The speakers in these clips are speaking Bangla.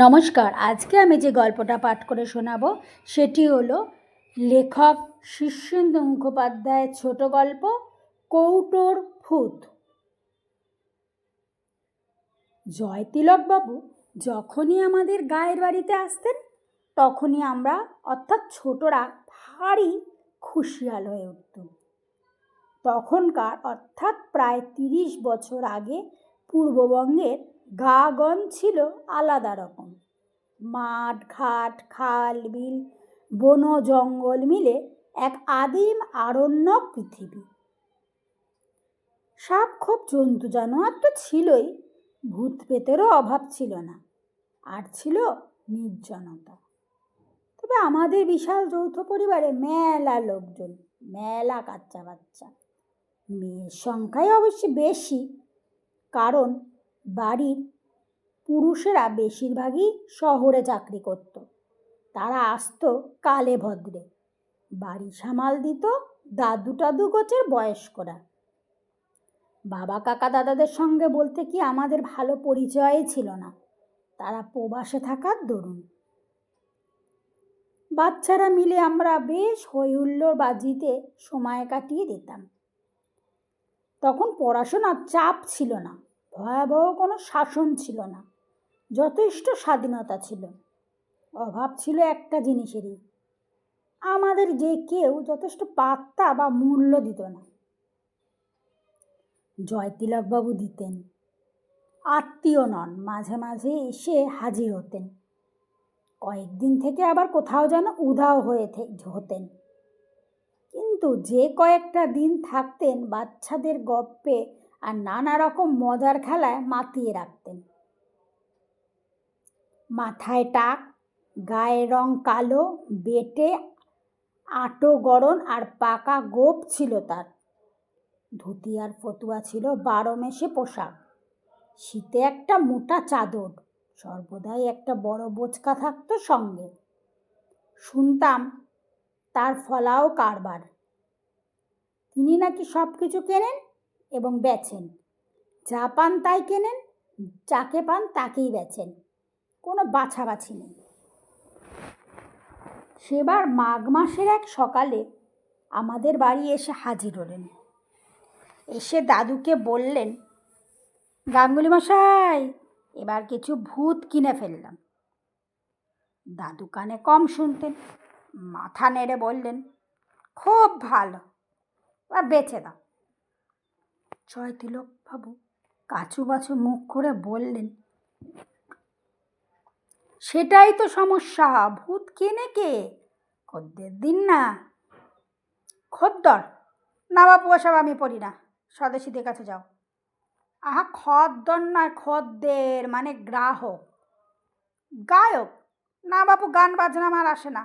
নমস্কার। আজকে আমি যে গল্পটা পাঠ করে শোনাবো সেটি হলো লেখক শীর্ষেন্দু মুখোপাধ্যায়ের ছোট গল্প কৌটোর ভূত। জয়তিলকবাবু যখনই আমাদের গায়ের বাড়িতে আসতেন তখনই আমরা অর্থাৎ ছোটরা ভারী খুশিয়াল হয়ে উঠতাম। তখনকার অর্থাৎ প্রায় 30 বছর আগে পূর্ববঙ্গের গা-গন ছিল আলাদা রকম। মাঠ ঘাট খাল বিল বন জঙ্গল মিলে এক আদিম আরণ্যক পৃথিবী। সাপ খোপ জন্তু জানোয়ার তো ছিলই, ভূত পেতেরও অভাব ছিল না, আর ছিল নির্জনতা। তবে আমাদের বিশাল যৌথ পরিবারে মেলা লোকজন, মেলা বাচ্চা বাচ্চা। মেয়ের সংখ্যাই অবশ্য বেশি, কারণ বাড়ির পুরুষেরা বেশিরভাগই শহরে চাকরি করত। তারা আসতো কালে ভদ্রে, বাড়ি সামাল দিত দাদু টাদু গোছের বয়স্করা। বাবা কাকা দাদাদের সঙ্গে বলতে কি আমাদের ভালো পরিচয়ই ছিল না, তারা প্রবাসে থাকার দরুন। বাচ্চারা মিলে আমরা বেশ হই হুল্লোড় বাজিতে সময় কাটিয়ে দিতাম। তখন পড়াশোনার চাপ ছিল না, ভয়াবহ কোনো শাসন ছিল না, যথেষ্ট স্বাধীনতা ছিল। অভাব ছিল একটা জিনিসেরই, আমাদের যে কেউ যথেষ্ট পাত্তা বা মূল্য দিত না। জয়তিলকবাবু দিতেন, আত্মীয় নন, মাঝে মাঝে এসে হাজির হতেন, কয়েকদিন থেকে আবার কোথাও যেন উধাও হতেন। কিন্তু যে কয়েকটা দিন থাকতেন বাচ্চাদের গপ্পে আর নানা রকম মজার খেলায় মাতিয়ে রাখতেন। মাথায় টাক, গায়ের রং কালো, বেটে আটো গড়ন আর পাকা গোপ ছিল তার। ধুতি আর ফতুয়া ছিল 12 মেশে পোশাক। শীতে একটা মোটা চাদর, সর্বদাই একটা বড় বোচকা থাকতো সঙ্গে। শুনতাম তার ফলাও কারবার। তিনি নাকি সব কিছু কেনেন এবং বেচেন, যা পান তাই কেনেন, যাকে পান তাকেই বেচেন, কোনো বাছাবাছি নেই। সেবার মাঘ মাসের এক সকালে আমাদের বাড়ি এসে হাজির হলেন। এসে দাদুকে বললেন, গাঙ্গুলি মশাই, এবার কিছু ভূত কিনে ফেললাম। দাদু কানে কম শুনতেন, মাথা নেড়ে বললেন, খুব ভালো, আর বেচে দাও। জয়তিলকবাবু কাচু বাচু মুখ করে বললেন, সেটাই তো সমস্যা, ভূত কেনে কে? খদ্দের দিন না। খদ্দর না বাপু, ওসব আমি পড়ি না, স্বদেশীদের কাছে যাও। আহা, খদ্দর নয়, খদ্দের মানে গ্রাহক। গায়ক না বাপু, গান বাজনা আমার আসে না।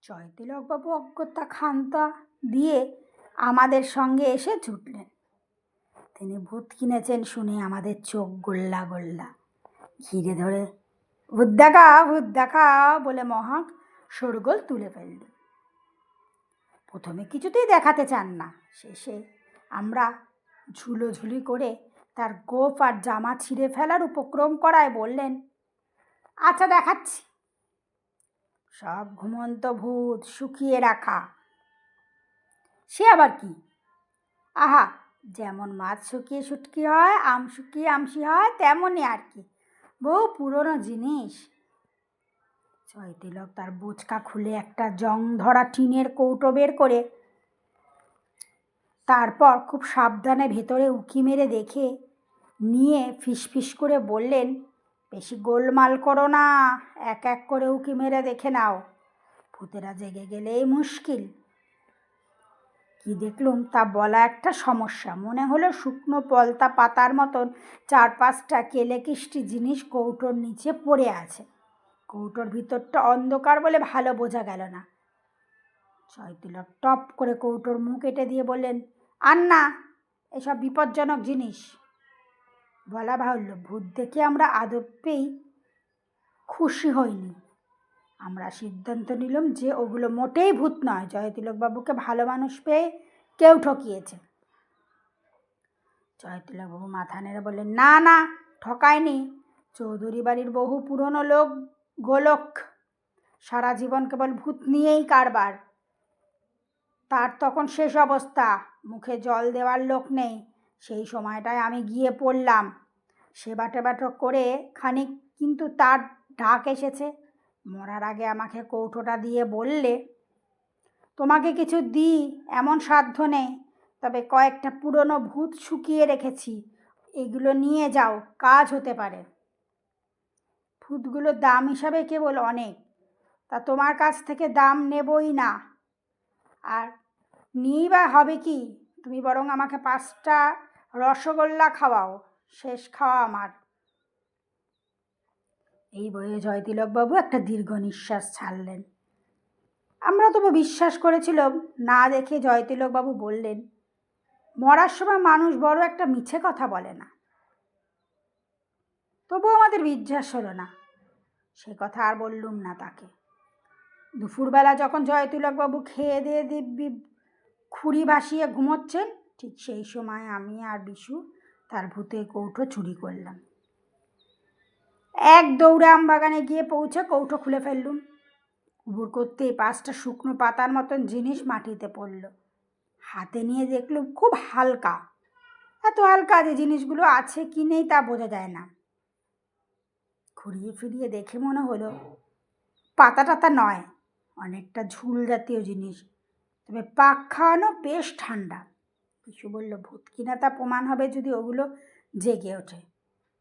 জয়তিলকবাবু অজ্ঞতা খান্তা দিয়ে আমাদের সঙ্গে এসে জুটলেন। তিনি ভূত কিনেছেন শুনে আমাদের চোখ গোল্লা গোল্লা। ঘিরে ধরে ভূত দেখা বলে মহা শোরগোল তুলে ফেলল। প্রথমে কিছুতেই দেখাতে চান না, শেষে আমরা ঝুলোঝুলি করে তার গোপ আর জামা ছিঁড়ে ফেলার উপক্রম করায় বললেন, আচ্ছা দেখাচ্ছি। সব ঘুমন্ত ভূত, শুকিয়ে রাখা। সে আবার কি? আহা, যেমন মাছ শুকিয়ে শুটকি হয়, আম শুকিয়ে আমসি হয়, তেমনই আর কি, বহু পুরনো জিনিস। জয়তিলক তার বোচকা খুলে একটা জং ধরা টিনের কৌটো বের করে তারপর খুব সাবধানে ভেতরে উঁকি মেরে দেখে নিয়ে ফিসফিস করে বললেন, বেশি গোলমাল করো না, এক এক করে উঁকি মেরে দেখে নাও, ভূতেরা জেগে গেলেই মুশকিল। কি দেখলুম তা বলা একটা সমস্যা। মনে হলো শুকনো পলতা পাতার মতন 4-5টা কেলেকিষ্টি জিনিস কৌটোর নিচে পড়ে আছে। কৌটোর ভিতরটা অন্ধকার বলে ভালো বোঝা গেল না। জয়তিলক টপ করে কৌটোর মুখ এঁটে দিয়ে বললেন, আর না, এসব বিপজ্জনক জিনিস। বলা বাহুল্য, ভূত দেখে আমরা আদপেই খুশি হইনি। আমরা সিদ্ধান্ত নিলাম যে ওগুলো মোটেই ভূত নয়, জয়তিলকবাবুকে ভালো মানুষ পেয়ে কেউ ঠকিয়েছে। জয়তিলকবাবু মাথা নেড়ে বললেন, না না, ঠকায়নি, চৌধুরী বাড়ির বহু পুরনো লোক গোলক, সারা জীবন কেবল ভূত নিয়েই কারবার। তার তখন শেষ অবস্থা, মুখে জল দেওয়ার লোক নেই। সেই সময়টায় আমি গিয়ে পড়লাম, সেবা টেবা করে খানিক, কিন্তু তার ঢাক এসেছে। মরার আগে আমাকে কৌটোটা দিয়ে বললে, তোমাকে কিছু দিই এমন সাধ্য নেই, তবে কয়েকটা পুরনো ভূত শুকিয়ে রেখেছি, এগুলো নিয়ে যাও, কাজ হতে পারে। ভূতগুলোর দাম হিসাবে কেবল অনেক, তা তোমার কাছ থেকে দাম নেবই না। আর নিয়েই বা হবে কি? তুমি বরং আমাকে 5টা রসগোল্লা খাওয়াও, শেষ খাওয়া আমার। এই বলে জয়তিলকবাবু একটা দীর্ঘ নিঃশ্বাস ছাড়লেন। আমরা তবু বিশ্বাস করেছিলাম না দেখে জয়তিলকবাবু বললেন, মরার সময় মানুষ বড় একটা মিছে কথা বলে না। তবু আমাদের বিশ্বাস হলো না, সে কথা আর বললুম না তাকে। দুপুরবেলা যখন জয়তিলকবাবু খেয়ে দিয়ে দিব্যি খুঁড়ি ভাসিয়ে ঘুমোচ্ছেন, ঠিক সেই সময় আমি আর বিশু তার ভূতের কৌটো চুরি করলাম। এক দৌড়ে আমবাগানে গিয়ে পৌঁছে কৌটো খুলে ফেললুম। উবুর করতেই 5টা শুকনো পাতার মতন জিনিস মাটিতে পড়ল। হাতে নিয়ে দেখলুম খুব হালকা, এত হালকা যে জিনিসগুলো আছে কি নেই তা বোঝা যায় না। ঘুরিয়ে ফিরিয়ে দেখে মনে হলো পাতা টাতা নয়, অনেকটা ঝুল জাতীয় জিনিস, তবে পাক খাওয়ানো, বেশ ঠান্ডা। কিছু বলল, ভূত কিনা তা প্রমাণ হবে যদি ওগুলো জেগে ওঠে।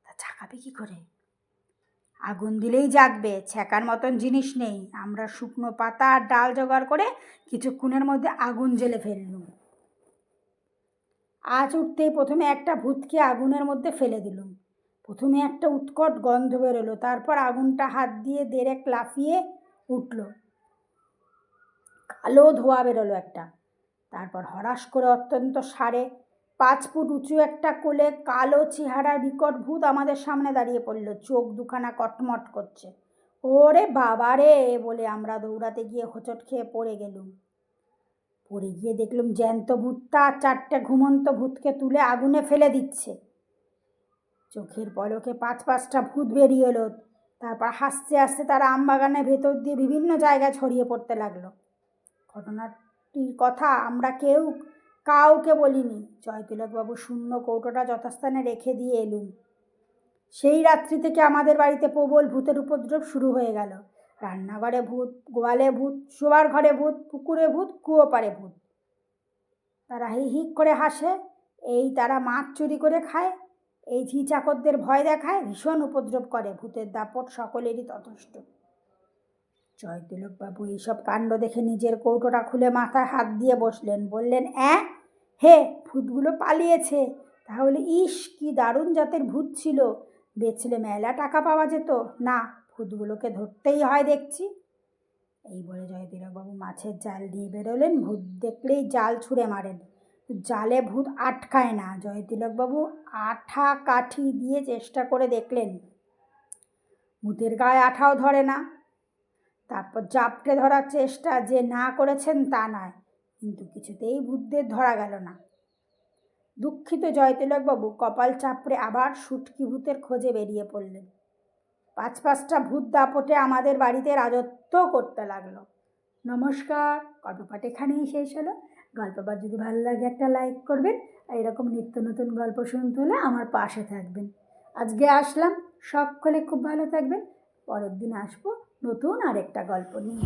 তা ঝাঁকাবে কী করে? আগুন দিলেই জাগবে, ছ্যাঁকার মতন জিনিস নেই। আমরা শুকনো পাতা আর ডাল জোগাড় করে কিছুক্ষণের মধ্যে আগুন জ্বেলে ফেললুম। আঁচ উঠতেই প্রথমে একটা ভূতকে আগুনের মধ্যে ফেলে দিলুম। প্রথমে একটা উৎকট গন্ধ বেরোলো, তারপর আগুনটা হাত দিয়ে দেড়েক লাফিয়ে উঠল। কালো ধোঁয়া বেরোলো একটা। তারপর হঠাৎ করে অত্যন্ত 5.5 ফুট উঁচু একটা কোলে কালো চেহারার বিকট ভূত আমাদের সামনে দাঁড়িয়ে পড়ল। চোখ দুখানা কটমট করছে। ওরে বাবা রে বলে আমরা দৌড়াতে গিয়ে হোঁচট খেয়ে পড়ে গেলুম। পড়ে গিয়ে দেখলুম জ্যান্ত ভূতটা 4টে ঘুমন্ত ভূতকে তুলে আগুনে ফেলে দিচ্ছে। চোখের পলকে 5-5টা ভূত বেরিয়ে এলো। তারপর হাসতে হাসতে তারা আমবাগানের ভেতর দিয়ে বিভিন্ন জায়গায় ছড়িয়ে পড়তে লাগলো। ঘটনাটির কথা আমরা কাউকে বলিনি। জয়তিলকবাবু শূন্য কৌটোটা যথাস্থানে রেখে দিয়ে এলুম। সেই রাত্রি থেকে আমাদের বাড়িতে প্রবল ভূতের উপদ্রব শুরু হয়ে গেল। রান্নাঘরে ভূত, গোয়ালে ভূত, শোবার ঘরে ভূত, পুকুরে ভূত, কুয়ো পাড়ে ভূত। তারা হি হি করে হাসে, এই তারা মাছ চুরি করে খায়, এই ঝি চাকরদের ভয় দেখায়, ভীষণ উপদ্রব করে। ভূতের দাপট সকলেরই যথেষ্ট। জয়তিলকবাবু এইসব কাণ্ড দেখে নিজের কৌটোটা খুলে মাথায় হাত দিয়ে বসলেন। বললেন, হে, ভূতগুলো পালিয়েছে? তাহলে ইস, কি দারুণ জাতের ভূত ছিল, বেচলে মেলা টাকা পাওয়া যেত। না, ভূতগুলোকে ধরতেই হয় দেখছি। এই বলে জয়তিলকবাবু মাছের জাল নিয়ে বেরোলেন। ভূত দেখলেই জাল ছুঁড়ে মারেন, জালে ভূত আটকায় না। জয়তিলকবাবু আঠা কাঠি দিয়ে চেষ্টা করে দেখলেন, ভূতের গায়ে আঠাও ধরে না। তারপর জাপটে ধরার চেষ্টা যে না করেছেন তা নয়, কিন্তু কিছুতেই ভূতদের ধরা গেল না। দুঃখিত জয়তিলকবাবু কপাল চাপড়ে আবার শুটকি ভূতের খোঁজে বেরিয়ে পড়লেন। 5-5টা ভূত দাপটে আমাদের বাড়িতে রাজত্ব করতে লাগলো। নমস্কার, গল্পপাঠ এখানেই শেষ হলো। গল্পপাঠ যদি ভালো লাগে একটা লাইক করবেন, আর এরকম নিত্য নতুন গল্প শুনতে হলে আমার পাশে থাকবেন। আজকে আসলাম, সকলে খুব ভালো থাকবেন। পরের দিন আসবো নতুন আরেকটা গল্প নিয়ে।